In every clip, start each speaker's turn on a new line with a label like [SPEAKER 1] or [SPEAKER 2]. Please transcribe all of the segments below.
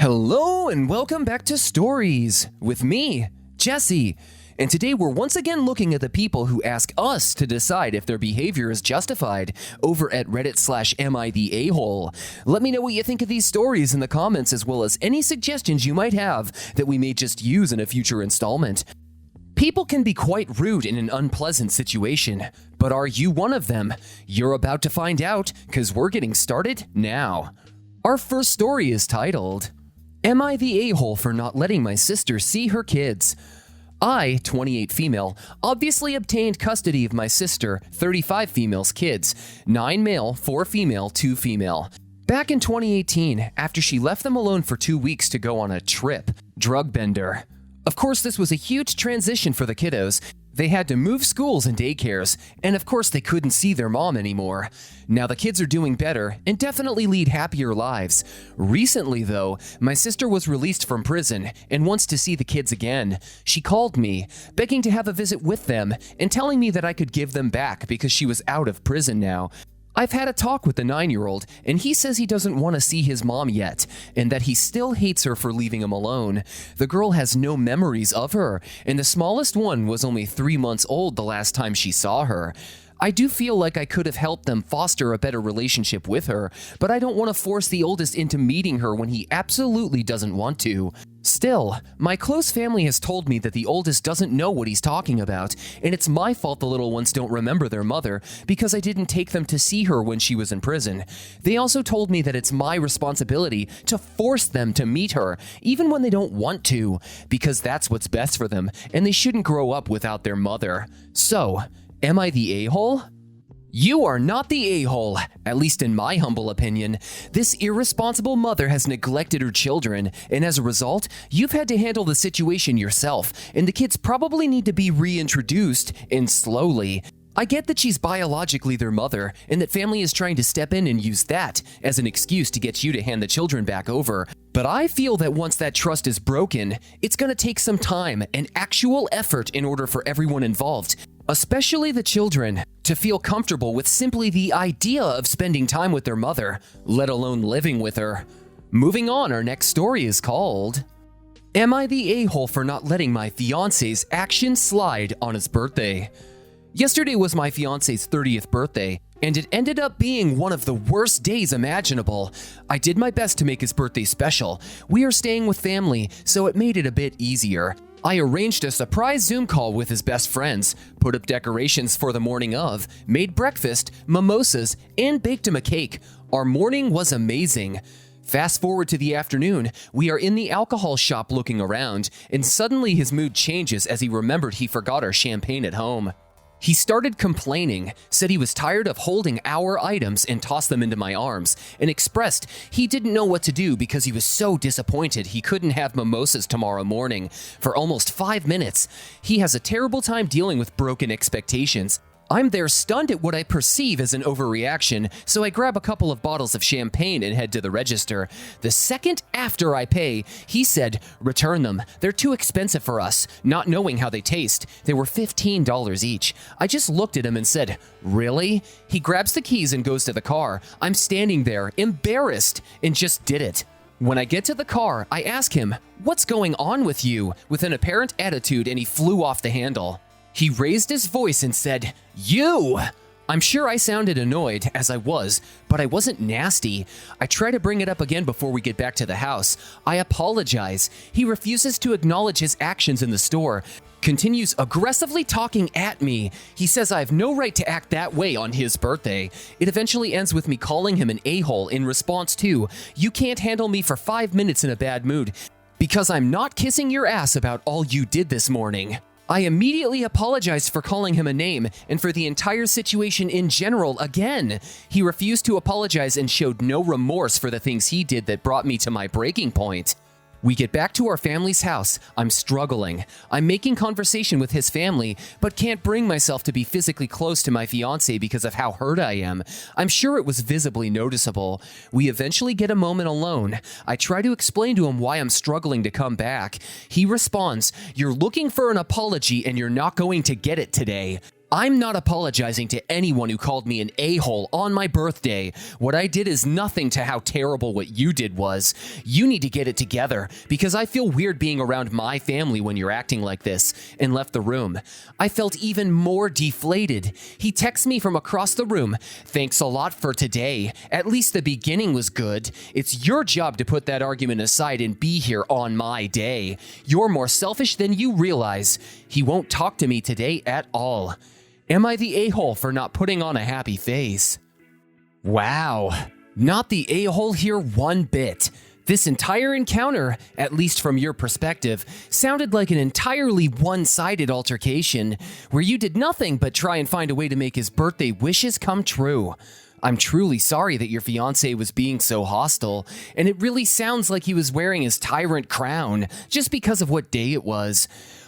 [SPEAKER 1] Hello and welcome back to Stories with me, Jesse. And today we're once again looking at the people who ask us to decide if their behavior is justified over at Reddit/Am I the A-hole. Let me know what you think of these stories in the comments, as well as any suggestions you might have that we may just use in a future installment. People can be quite rude in an unpleasant situation, but are you one of them? You're about to find out, because we're getting started now. Our first story is titled, Am I the a-hole for not letting my sister see her kids? I, 28 female, obviously obtained custody of my sister, 35 female's kids, 9 male, 4 female, 2 female. Back in 2018, after she left them alone for 2 weeks to go on a trip, drug bender. Of course, this was a huge transition for the kiddos. They had to move schools and daycares, and of course they couldn't see their mom anymore. Now the kids are doing better and definitely lead happier lives. Recently though, my sister was released from prison and wants to see the kids again. She called me, begging to have a visit with them and telling me that I could give them back because she was out of prison now. I've had a talk with the 9-year-old, and he says he doesn't want to see his mom yet, and that he still hates her for leaving him alone. The girl has no memories of her, and the smallest one was only 3 months old the last time she saw her. I do feel like I could have helped them foster a better relationship with her, but I don't want to force the oldest into meeting her when he absolutely doesn't want to. Still, my close family has told me that the oldest doesn't know what he's talking about, and it's my fault the little ones don't remember their mother because I didn't take them to see her when she was in prison. They also told me that it's my responsibility to force them to meet her, even when they don't want to, because that's what's best for them, and they shouldn't grow up without their mother. So, am I the a-hole? You are not the a-hole, at least in my humble opinion. This irresponsible mother has neglected her children, and as a result, you've had to handle the situation yourself, and the kids probably need to be reintroduced, and slowly. I get that she's biologically their mother, and that family is trying to step in and use that as an excuse to get you to hand the children back over. But I feel that once that trust is broken, it's going to take some time and actual effort in order for everyone involved, especially the children, to feel comfortable with simply the idea of spending time with their mother, let alone living with her. Moving on, our next story is called, Am I the a-hole for not letting my fiance's actions slide on his birthday? Yesterday was my fiance's 30th birthday, and it ended up being one of the worst days imaginable. I did my best to make his birthday special. We are staying with family, so it made it a bit easier. I arranged a surprise Zoom call with his best friends, put up decorations for the morning of, made breakfast, mimosas, and baked him a cake. Our morning was amazing. Fast forward to the afternoon, we are in the alcohol shop looking around, and suddenly his mood changes as he remembered he forgot our champagne at home. He started complaining, said he was tired of holding our items and tossed them into my arms, and expressed he didn't know what to do because he was so disappointed he couldn't have mimosas tomorrow morning. For almost 5 minutes, he has a terrible time dealing with broken expectations. I'm there stunned at what I perceive as an overreaction, so I grab a couple of bottles of champagne and head to the register. The second after I pay, he said, "Return them. They're too expensive for us," not knowing how they taste. They were $15 each. I just looked at him and said, "Really?" He grabs the keys and goes to the car. I'm standing there, embarrassed, and just did it. When I get to the car, I ask him, "What's going on with you?" with an apparent attitude, and he flew off the handle. He raised his voice and said, "You!" I'm sure I sounded annoyed, as I was, but I wasn't nasty. I try to bring it up again before we get back to the house. I apologize. He refuses to acknowledge his actions in the store, continues aggressively talking at me. He says I have no right to act that way on his birthday. It eventually ends with me calling him an a-hole in response to, "You can't handle me for 5 minutes in a bad mood because I'm not kissing your ass about all you did this morning." I immediately apologized for calling him a name and for the entire situation in general again. He refused to apologize and showed no remorse for the things he did that brought me to my breaking point. We get back to our family's house. I'm struggling. I'm making conversation with his family, but can't bring myself to be physically close to my fiance because of how hurt I am. I'm sure it was visibly noticeable. We eventually get a moment alone. I try to explain to him why I'm struggling to come back. He responds, "You're looking for an apology and you're not going to get it today." I'm not apologizing to anyone who called me an a-hole on my birthday. What I did is nothing to how terrible what you did was. You need to get it together, because I feel weird being around my family when you're acting like this," and left the room. I felt even more deflated. He texts me from across the room, "Thanks a lot for today. At least the beginning was good. It's your job to put that argument aside and be here on my day. You're more selfish than you realize." He won't talk to me today at all. Am I the a-hole for not putting on a happy face? Wow, not the a-hole here one bit. This entire encounter, at least from your perspective, sounded like an entirely one-sided altercation where you did nothing but try and find a way to make his birthday wishes come true. I'm truly sorry that your fiancé was being so hostile, and it really sounds like he was wearing his tyrant crown just because of what day it was.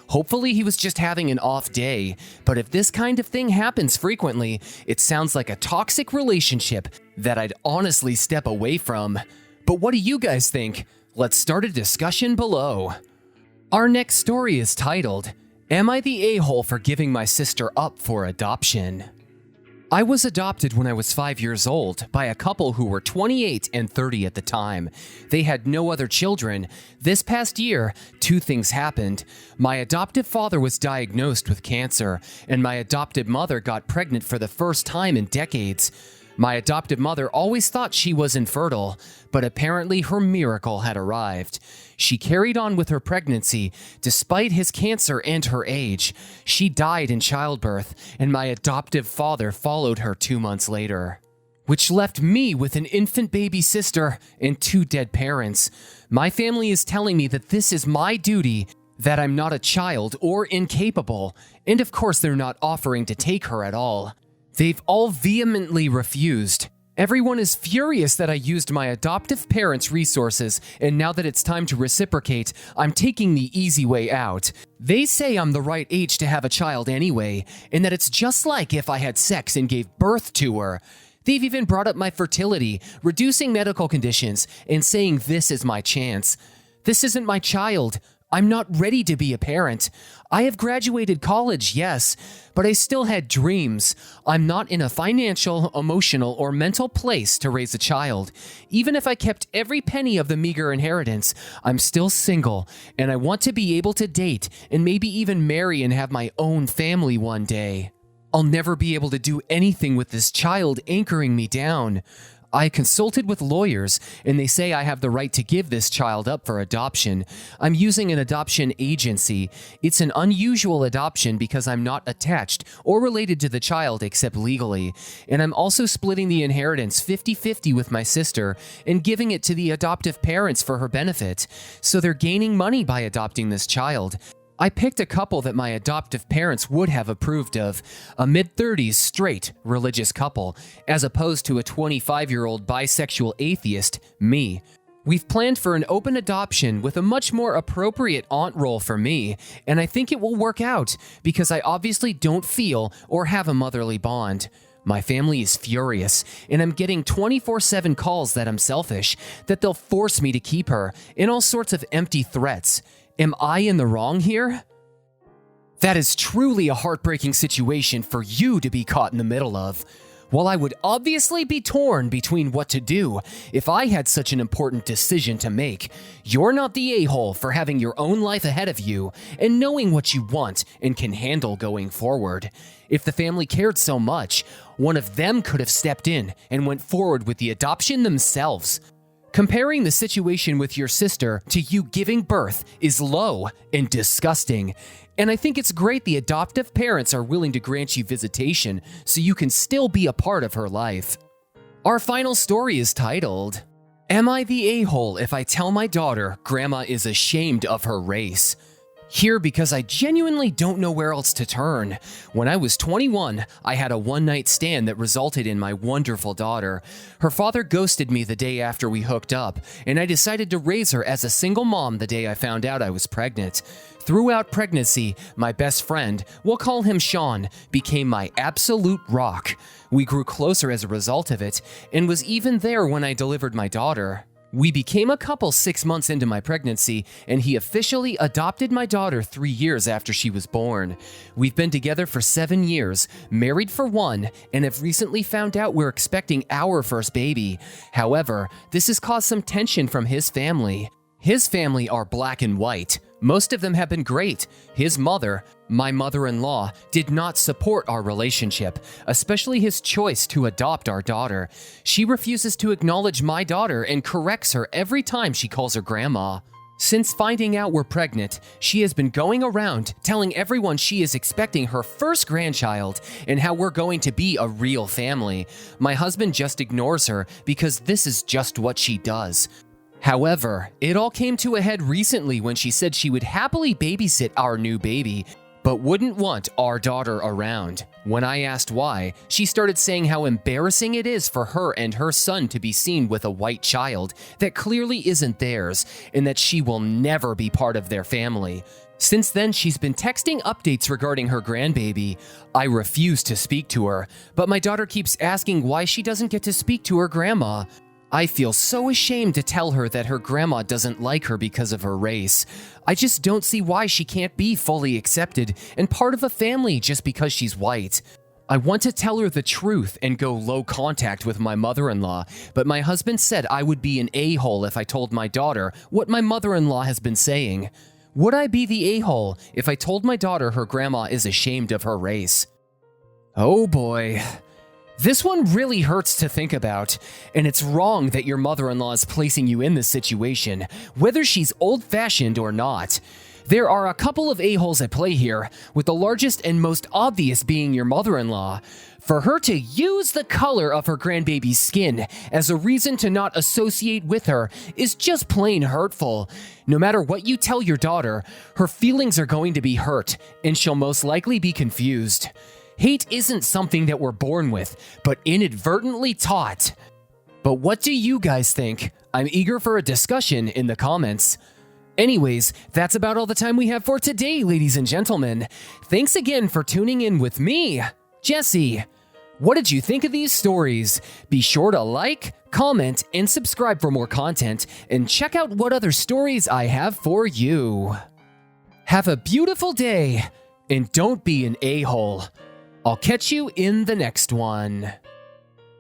[SPEAKER 1] Hopefully he was just having an off day, but if this kind of thing happens frequently, it sounds like a toxic relationship that I'd honestly step away from. But what do you guys think? Let's start a discussion below. Our next story is titled, "Am I the a-hole for giving my sister up for adoption?" I was adopted when I was 5 years old by a couple who were 28 and 30 at the time. They had no other children. This past year, two things happened. My adoptive father was diagnosed with cancer, and my adoptive mother got pregnant for the first time in decades. My adoptive mother always thought she was infertile, but apparently her miracle had arrived. She carried on with her pregnancy despite his cancer and her age. She died in childbirth, and my adoptive father followed her 2 months later, which left me with an infant baby sister and 2 dead parents. My family is telling me that this is my duty, that I'm not a child or incapable, and of course they're not offering to take her at all. They've all vehemently refused. Everyone is furious that I used my adoptive parents' resources, and now that it's time to reciprocate, I'm taking the easy way out. They say I'm the right age to have a child anyway, and that it's just like if I had sex and gave birth to her. They've even brought up my fertility, reducing medical conditions, and saying this is my chance. This isn't my child. I'm not ready to be a parent. I have graduated college, yes, but I still had dreams. I'm not in a financial, emotional, or mental place to raise a child. Even if I kept every penny of the meager inheritance, I'm still single, and I want to be able to date and maybe even marry and have my own family one day. I'll never be able to do anything with this child anchoring me down. I consulted with lawyers, and they say I have the right to give this child up for adoption. I'm using an adoption agency. It's an unusual adoption because I'm not attached or related to the child except legally. And I'm also splitting the inheritance 50-50 with my sister and giving it to the adoptive parents for her benefit. So they're gaining money by adopting this child. I picked a couple that my adoptive parents would have approved of, a mid-30s straight religious couple, as opposed to a 25-year-old bisexual atheist, me. We've planned for an open adoption with a much more appropriate aunt role for me, and I think it will work out because I obviously don't feel or have a motherly bond. My family is furious, and I'm getting 24/7 calls that I'm selfish, that they'll force me to keep her, and all sorts of empty threats. Am I in the wrong here? That is truly a heartbreaking situation for you to be caught in the middle of. While I would obviously be torn between what to do if I had such an important decision to make, you're not the a-hole for having your own life ahead of you and knowing what you want and can handle going forward. If the family cared so much, one of them could have stepped in and went forward with the adoption themselves. Comparing the situation with your sister to you giving birth is low and disgusting. And I think it's great the adoptive parents are willing to grant you visitation so you can still be a part of her life. Our final story is titled, "Am I the a-hole if I tell my daughter grandma is ashamed of her race?" Here because I genuinely don't know where else to turn. When I was 21, I had a one-night stand that resulted in my wonderful daughter. Her father ghosted me the day after we hooked up, and I decided to raise her as a single mom the day I found out I was pregnant. Throughout pregnancy, my best friend, we'll call him Sean, became my absolute rock. We grew closer as a result of it, and was even there when I delivered my daughter. We became a couple 6 months into my pregnancy, and he officially adopted my daughter 3 years after she was born. We've been together for 7 years, married for 1, and have recently found out we're expecting our first baby. However, this has caused some tension from his family. His family are black and white. Most of them have been great. His mother, my mother-in-law, did not support our relationship, especially his choice to adopt our daughter. She refuses to acknowledge my daughter and corrects her every time she calls her grandma. Since finding out we're pregnant, she has been going around telling everyone she is expecting her first grandchild and how we're going to be a real family. My husband just ignores her because this is just what she does. However, it all came to a head recently when she said she would happily babysit our new baby, but wouldn't want our daughter around. When I asked why, she started saying how embarrassing it is for her and her son to be seen with a white child that clearly isn't theirs, and that she will never be part of their family. Since then, she's been texting updates regarding her grandbaby. I refuse to speak to her, but my daughter keeps asking why she doesn't get to speak to her grandma. I feel so ashamed to tell her that her grandma doesn't like her because of her race. I just don't see why she can't be fully accepted and part of a family just because she's white. I want to tell her the truth and go low contact with my mother-in-law, but my husband said I would be an a-hole if I told my daughter what my mother-in-law has been saying. Would I be the a-hole if I told my daughter her grandma is ashamed of her race? Oh boy. This one really hurts to think about, and it's wrong that your mother-in-law is placing you in this situation, whether she's old-fashioned or not. There are a couple of a-holes at play here, with the largest and most obvious being your mother-in-law. For her to use the color of her grandbaby's skin as a reason to not associate with her is just plain hurtful. No matter what you tell your daughter, her feelings are going to be hurt, and she'll most likely be confused. Hate isn't something that we're born with, but inadvertently taught. But what do you guys think? I'm eager for a discussion in the comments. Anyways, that's about all the time we have for today, ladies and gentlemen. Thanks again for tuning in with me, Jesse. What did you think of these stories? Be sure to like, comment, and subscribe for more content, and check out what other stories I have for you. Have a beautiful day, and don't be an a-hole. I'll catch you in the next one.